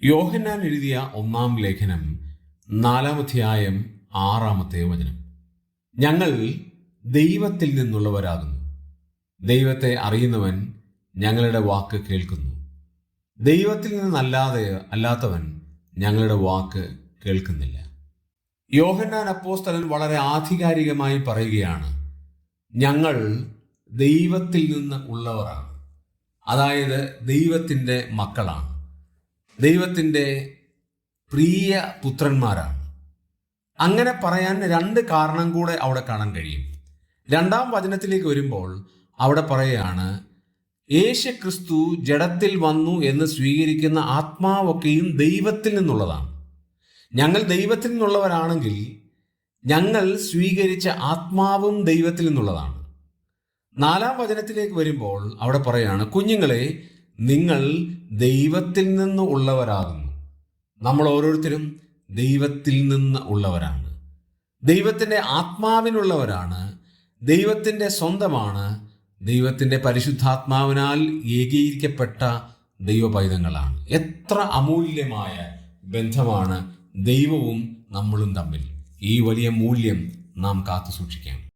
യോഹന്നാൻ എഴുതിയ 1-ാം ലേഖനം 4-ാം അധ്യായം 6-ാമത്തെ വചനം. ഞങ്ങൾ ദൈവത്തിൽ നിന്നുള്ളവരാകുന്നു. ദൈവത്തെ അറിയുന്നവൻ ഞങ്ങളുടെ വാക്ക് കേൾക്കുന്നു. ദൈവത്തിൽ അല്ലാത്തവൻ ഞങ്ങളുടെ വാക്ക് കേൾക്കുന്നില്ല. യോഹന്നാൻ അപ്പോസ്തലൻ വളരെ ആധികാരികമായി പറയുകയാണ്, ഞങ്ങൾ ദൈവത്തിൽ നിന്ന് ഉള്ളവരാണ്. അതായത് ദൈവത്തിൻ്റെ മക്കളാണ്, ദൈവത്തിൻ്റെ പ്രിയ പുത്രന്മാരാണ്. അങ്ങനെ പറയാൻ രണ്ട് കാരണം കൂടെ അവിടെ കാണാൻ കഴിയും. 2-ാം വചനത്തിലേക്ക് വരുമ്പോൾ അവിടെ പറയുകയാണ്, യേശുക്രിസ്തു ജഡത്തിൽ വന്നു എന്ന് സ്വീകരിക്കുന്ന ആത്മാവൊക്കെയും ദൈവത്തിൽ നിന്നുള്ളതാണ്. ഞങ്ങൾ ദൈവത്തിൽ നിന്നുള്ളവരാണെങ്കിൽ ഞങ്ങൾ സ്വീകരിച്ച ആത്മാവും ദൈവത്തിൽ നിന്നുള്ളതാണ്. 4-ാം വചനത്തിലേക്ക് വരുമ്പോൾ അവിടെ പറയുകയാണ്, കുഞ്ഞുങ്ങളെ, നിങ്ങൾ ദൈവത്തിൽ നിന്ന് ഉള്ളവരാകുന്നു. നമ്മൾ ഓരോരുത്തരും ദൈവത്തിൽ നിന്ന് ഉള്ളവരാണ്, ദൈവത്തിൻ്റെ ആത്മാവിനുള്ളവരാണ്, ദൈവത്തിൻ്റെ സ്വന്തമാണ്, ദൈവത്തിൻ്റെ പരിശുദ്ധാത്മാവിനാൽ ഏകീകരിക്കപ്പെട്ട ദൈവപൈതങ്ങളാണ്. എത്ര അമൂല്യമായ ബന്ധമാണ് ദൈവവും നമ്മളും തമ്മിൽ. ഈ വലിയ മൂല്യം നാം കാത്തു സൂക്ഷിക്കാം.